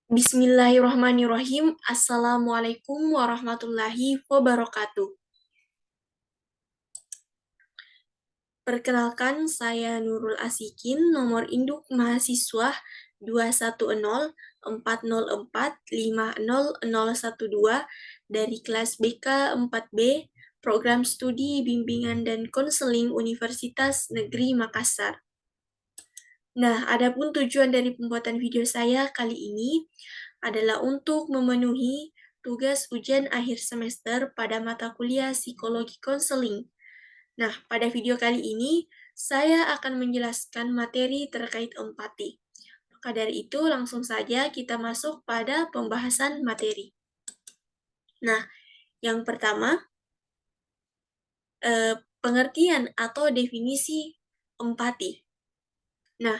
Bismillahirrahmanirrahim. Assalamualaikum warahmatullahi wabarakatuh. Perkenalkan, saya Nurul Asikin, nomor induk mahasiswa 21040450012 dari kelas BK 4B, Program Studi Bimbingan dan Konseling Universitas Negeri Makassar. Nah, adapun tujuan dari pembuatan video saya kali ini adalah untuk memenuhi tugas ujian akhir semester pada mata kuliah Psikologi Konseling. Nah, pada video kali ini, saya akan menjelaskan materi terkait empati. Maka dari itu, langsung saja kita masuk pada pembahasan materi. Nah, yang pertama, pengertian atau definisi empati. Nah,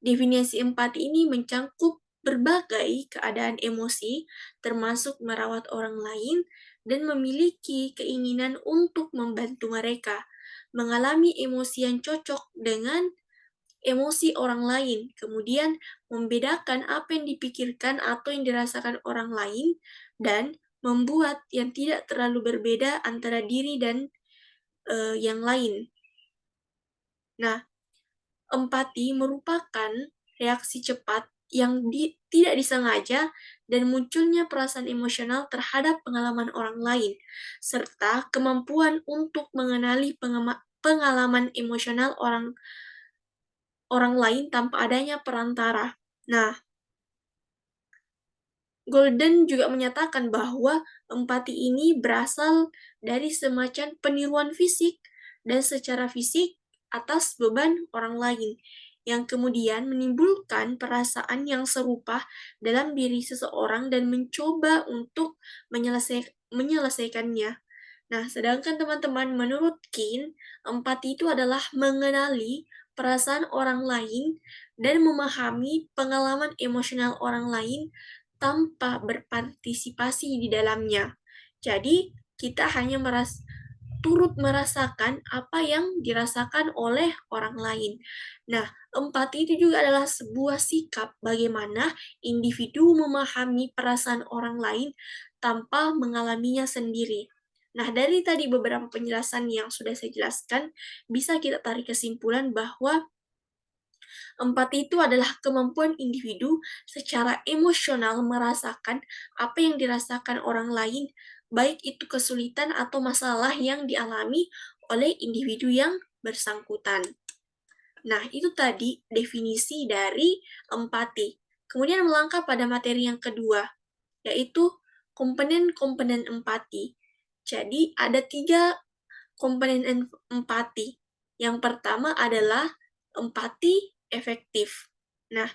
definisi empati ini mencangkup berbagai keadaan emosi, termasuk merawat orang lain, dan memiliki keinginan untuk membantu mereka mengalami emosi yang cocok dengan emosi orang lain, kemudian membedakan apa yang dipikirkan atau yang dirasakan orang lain, dan membuat yang tidak terlalu berbeda antara diri dan yang lain. Nah, empati merupakan reaksi cepat yang tidak disengaja dan munculnya perasaan emosional terhadap pengalaman orang lain, serta kemampuan untuk mengenali pengalaman emosional orang lain tanpa adanya perantara. Nah, Golden juga menyatakan bahwa empati ini berasal dari semacam peniruan fisik dan secara fisik atas beban orang lain, yang kemudian menimbulkan perasaan yang serupa dalam diri seseorang dan mencoba untuk menyelesaikannya. Nah, sedangkan teman-teman, menurut Keane, empati itu adalah mengenali perasaan orang lain dan memahami pengalaman emosional orang lain tanpa berpartisipasi di dalamnya. Jadi, kita hanya turut merasakan apa yang dirasakan oleh orang lain. Nah, empati itu juga adalah sebuah sikap bagaimana individu memahami perasaan orang lain tanpa mengalaminya sendiri. Nah, dari tadi beberapa penjelasan yang sudah saya jelaskan, bisa kita tarik kesimpulan bahwa empati itu adalah kemampuan individu secara emosional merasakan apa yang dirasakan orang lain, baik itu kesulitan atau masalah yang dialami oleh individu yang bersangkutan. Nah, itu tadi definisi dari empati. Kemudian melangkah pada materi yang kedua, yaitu komponen-komponen empati. Jadi, ada 3 komponen empati. Yang pertama adalah empati efektif. Nah,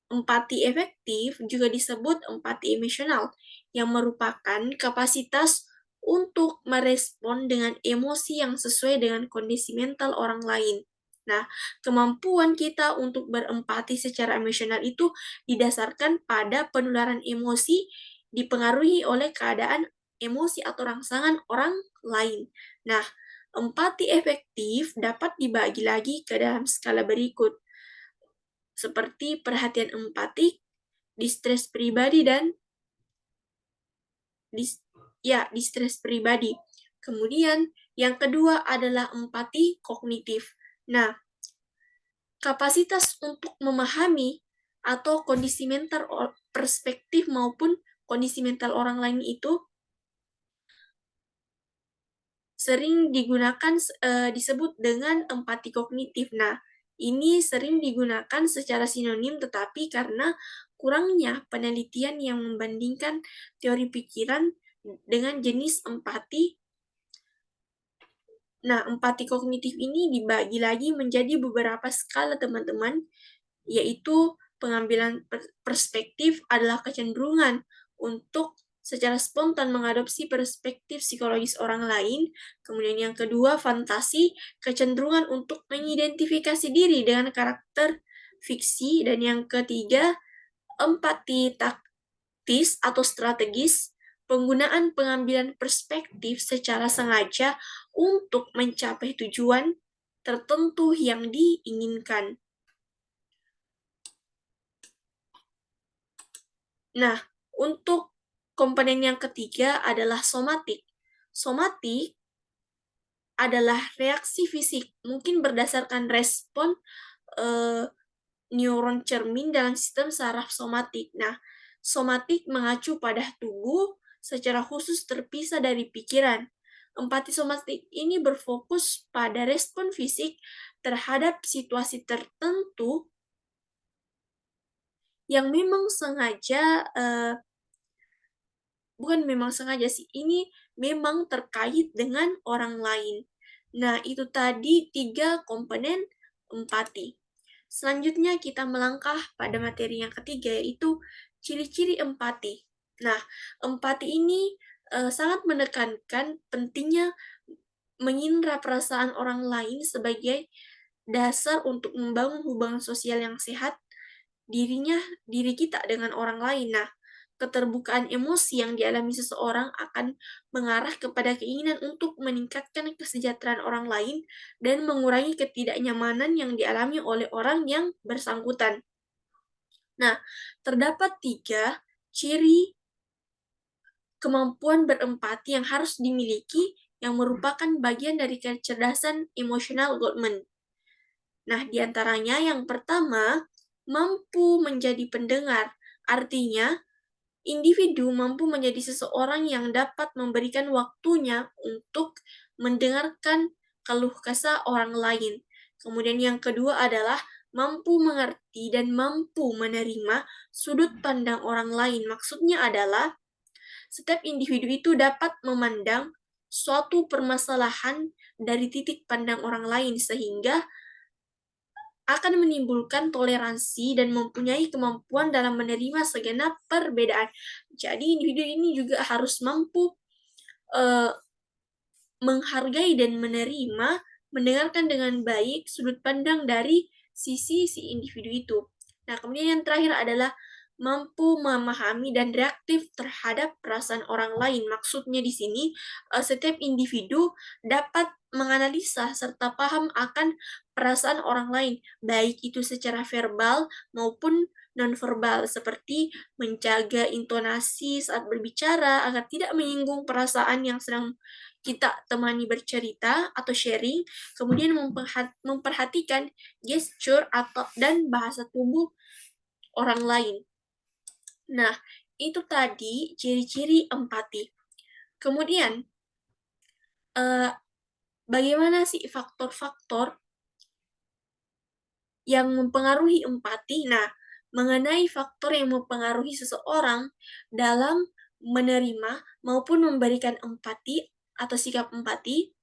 empati efektif juga disebut empati emosional, yang merupakan kapasitas untuk merespon dengan emosi yang sesuai dengan kondisi mental orang lain. Nah, kemampuan kita untuk berempati secara emosional itu didasarkan pada penularan emosi dipengaruhi oleh keadaan emosi atau rangsangan orang lain. Nah, empati efektif dapat dibagi lagi ke dalam skala berikut, seperti perhatian empatik, distres pribadi, dan distres pribadi. Kemudian yang kedua adalah empati kognitif. Nah, kapasitas untuk memahami atau kondisi mental perspektif maupun kondisi mental orang lain itu sering digunakan disebut dengan empati kognitif. Nah, ini sering digunakan secara sinonim, tetapi karena kurangnya penelitian yang membandingkan teori pikiran dengan jenis empati. Nah, empati kognitif ini dibagi lagi menjadi beberapa skala, teman-teman, yaitu pengambilan perspektif adalah kecenderungan untuk secara spontan mengadopsi perspektif psikologis orang lain. Kemudian yang kedua, fantasi, kecenderungan untuk mengidentifikasi diri dengan karakter fiksi. Dan yang ketiga, empati taktis atau strategis, penggunaan pengambilan perspektif secara sengaja untuk mencapai tujuan tertentu yang diinginkan. Nah, untuk komponen yang ketiga adalah somatik. Somatik adalah reaksi fisik, mungkin berdasarkan respon eh, neuron cermin dalam sistem saraf somatik. Nah, somatik mengacu pada tubuh secara khusus terpisah dari pikiran. Empati somatik ini berfokus pada respon fisik terhadap situasi tertentu yang memang sengaja bukan memang sengaja sih, ini memang terkait dengan orang lain. Nah, itu tadi 3 komponen empati. Selanjutnya kita melangkah pada materi yang ketiga, yaitu ciri-ciri empati. Nah, empati ini sangat menekankan pentingnya mengindra perasaan orang lain sebagai dasar untuk membangun hubungan sosial yang sehat diri kita dengan orang lain. Nah, keterbukaan emosi yang dialami seseorang akan mengarah kepada keinginan untuk meningkatkan kesejahteraan orang lain dan mengurangi ketidaknyamanan yang dialami oleh orang yang bersangkutan. Nah, terdapat 3 ciri kemampuan berempati yang harus dimiliki yang merupakan bagian dari kecerdasan emosional Goldman. Nah, diantaranya yang pertama, mampu menjadi pendengar. Artinya, individu mampu menjadi seseorang yang dapat memberikan waktunya untuk mendengarkan keluh kesah orang lain. Kemudian yang kedua adalah mampu mengerti dan mampu menerima sudut pandang orang lain. Maksudnya adalah setiap individu itu dapat memandang suatu permasalahan dari titik pandang orang lain sehingga akan menimbulkan toleransi dan mempunyai kemampuan dalam menerima segenap perbedaan. Jadi individu ini juga harus mampu uh, menghargai dan menerima, mendengarkan dengan baik sudut pandang dari sisi si individu itu. Nah, kemudian yang terakhir adalah mampu memahami dan reaktif terhadap perasaan orang lain. Maksudnya di sini, setiap individu dapat menganalisa serta paham akan perasaan orang lain, baik itu secara verbal maupun nonverbal, seperti menjaga intonasi saat berbicara agar tidak menyinggung perasaan yang sedang kita temani bercerita atau sharing, kemudian memperhatikan gesture dan bahasa tubuh orang lain. Nah, itu tadi ciri-ciri empati. Kemudian, bagaimana sih faktor-faktor yang mempengaruhi empati? Nah, mengenai faktor yang mempengaruhi seseorang dalam menerima maupun memberikan empati atau sikap empati,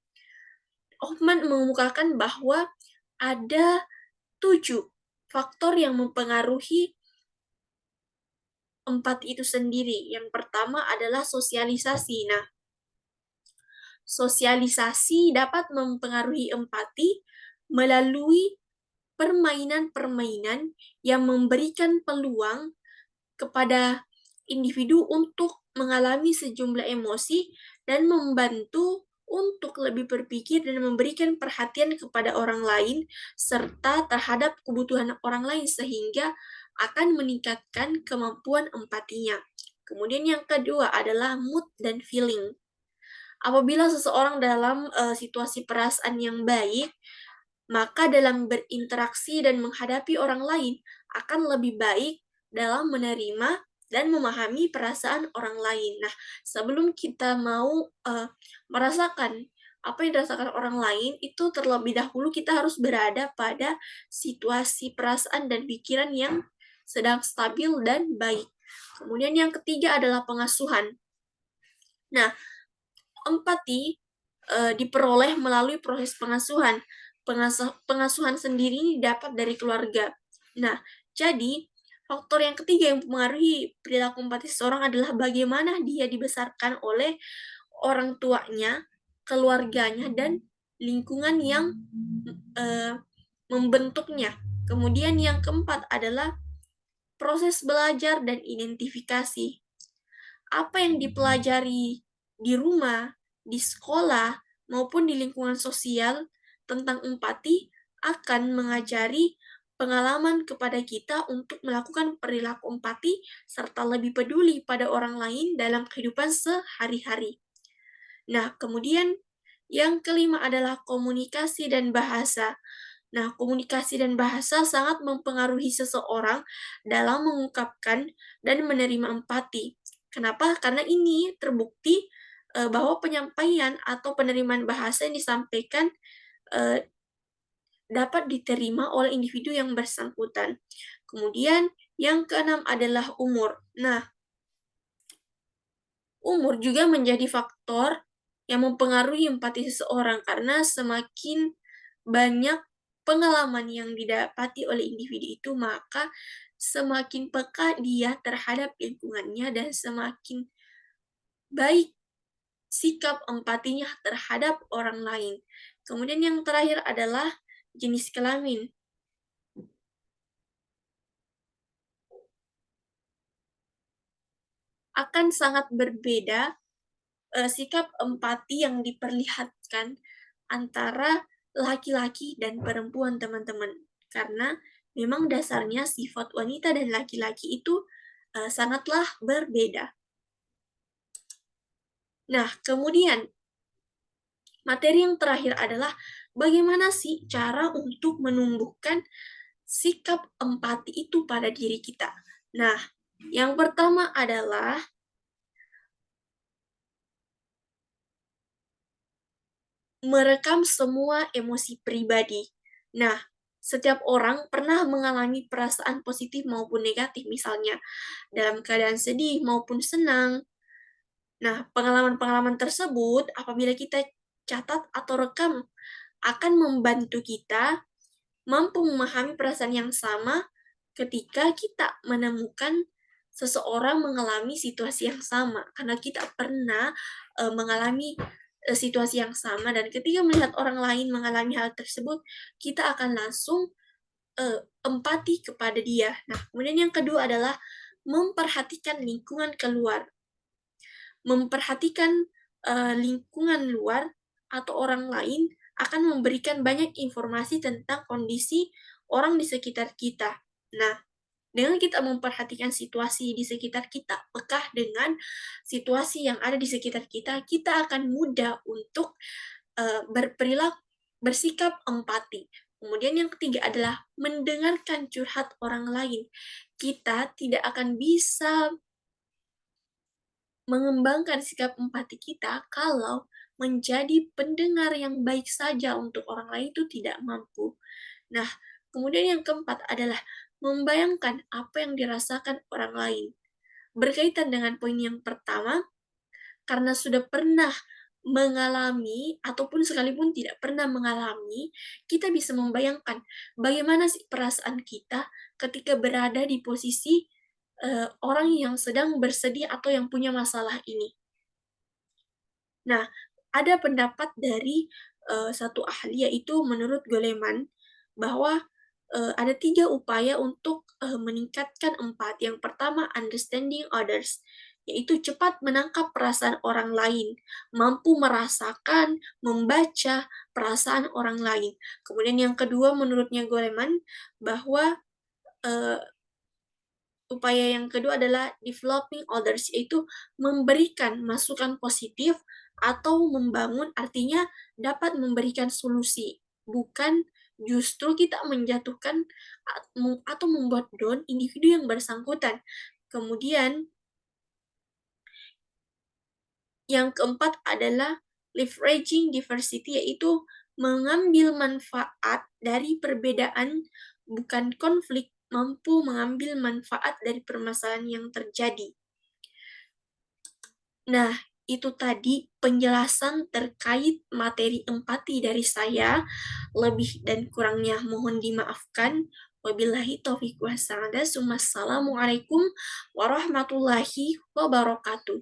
Hoffman mengemukakan bahwa ada 7 faktor yang mempengaruhi empati itu sendiri. Yang pertama adalah sosialisasi. Nah, sosialisasi dapat mempengaruhi empati melalui permainan-permainan yang memberikan peluang kepada individu untuk mengalami sejumlah emosi dan membantu untuk lebih berpikir dan memberikan perhatian kepada orang lain serta terhadap kebutuhan orang lain sehingga akan meningkatkan kemampuan empatinya. Kemudian yang kedua adalah mood dan feeling. Apabila seseorang dalam situasi perasaan yang baik, maka dalam berinteraksi dan menghadapi orang lain akan lebih baik dalam menerima dan memahami perasaan orang lain. Nah, sebelum kita mau merasakan apa yang dirasakan orang lain, itu terlebih dahulu kita harus berada pada situasi perasaan dan pikiran yang sedang stabil dan baik. Kemudian yang ketiga adalah pengasuhan. Nah, empati diperoleh melalui proses pengasuhan. Pengasuhan sendiri ini dapat dari keluarga. Nah, jadi faktor yang ketiga yang mempengaruhi perilaku empati seseorang adalah bagaimana dia dibesarkan oleh orang tuanya, keluarganya, dan lingkungan yang membentuknya. Kemudian yang keempat adalah proses belajar dan identifikasi. Apa yang dipelajari di rumah, di sekolah, maupun di lingkungan sosial tentang empati akan mengajari pengalaman kepada kita untuk melakukan perilaku empati serta lebih peduli pada orang lain dalam kehidupan sehari-hari. Nah, kemudian yang kelima adalah komunikasi dan bahasa. Nah, komunikasi dan bahasa sangat mempengaruhi seseorang dalam mengungkapkan dan menerima empati. Kenapa? Karena ini terbukti bahwa penyampaian atau penerimaan bahasa yang disampaikan eh, dapat diterima oleh individu yang bersangkutan. Kemudian yang keenam adalah umur. Nah, umur juga menjadi faktor yang mempengaruhi empati seseorang karena semakin banyak pengalaman yang didapati oleh individu itu, maka semakin peka dia terhadap lingkungannya dan semakin baik sikap empatinya terhadap orang lain. Kemudian yang terakhir adalah jenis kelamin. Akan sangat berbeda sikap empati yang diperlihatkan antara laki-laki dan perempuan, teman-teman. Karena memang dasarnya sifat wanita dan laki-laki itu sangatlah berbeda. Nah, kemudian materi yang terakhir adalah bagaimana sih cara untuk menumbuhkan sikap empati itu pada diri kita. Nah, yang pertama adalah merekam semua emosi pribadi. Nah, setiap orang pernah mengalami perasaan positif maupun negatif, misalnya dalam keadaan sedih maupun senang. Nah, pengalaman-pengalaman tersebut apabila kita catat atau rekam akan membantu kita mampu memahami perasaan yang sama ketika kita menemukan seseorang mengalami situasi yang sama, karena kita pernah mengalami situasi yang sama, dan ketika melihat orang lain mengalami hal tersebut, kita akan langsung empati kepada dia. Nah, kemudian yang kedua adalah memperhatikan lingkungan keluar. Memperhatikan lingkungan luar atau orang lain akan memberikan banyak informasi tentang kondisi orang di sekitar kita. Nah, dengan kita memperhatikan situasi di sekitar kita, peka dengan situasi yang ada di sekitar kita, kita akan mudah untuk berperilaku, bersikap empati. Kemudian yang ketiga adalah mendengarkan curhat orang lain. Kita tidak akan bisa mengembangkan sikap empati kita kalau menjadi pendengar yang baik saja untuk orang lain itu tidak mampu. Nah, kemudian yang keempat adalah membayangkan apa yang dirasakan orang lain. Berkaitan dengan poin yang pertama, karena sudah pernah mengalami ataupun sekalipun tidak pernah mengalami, kita bisa membayangkan bagaimana sih perasaan kita ketika berada di posisi orang yang sedang bersedih atau yang punya masalah ini. Nah, ada pendapat dari satu ahli, yaitu menurut Goleman bahwa ada 3 upaya untuk meningkatkan empati. Yang pertama, understanding others, yaitu cepat menangkap perasaan orang lain, mampu merasakan, membaca perasaan orang lain. Kemudian yang kedua, menurutnya Goleman, bahwa uh, upaya yang kedua adalah developing others, yaitu memberikan masukan positif atau membangun, artinya dapat memberikan solusi, bukan justru kita menjatuhkan atau membuat down individu yang bersangkutan. Kemudian yang keempat adalah leveraging diversity, yaitu mengambil manfaat dari perbedaan, bukan konflik, mampu mengambil manfaat dari permasalahan yang terjadi. Nah, itu tadi penjelasan terkait materi empati dari saya. Lebih dan kurangnya mohon dimaafkan. Wabillahi taufiq wa hidayah. Wassalamualaikum warahmatullahi wabarakatuh.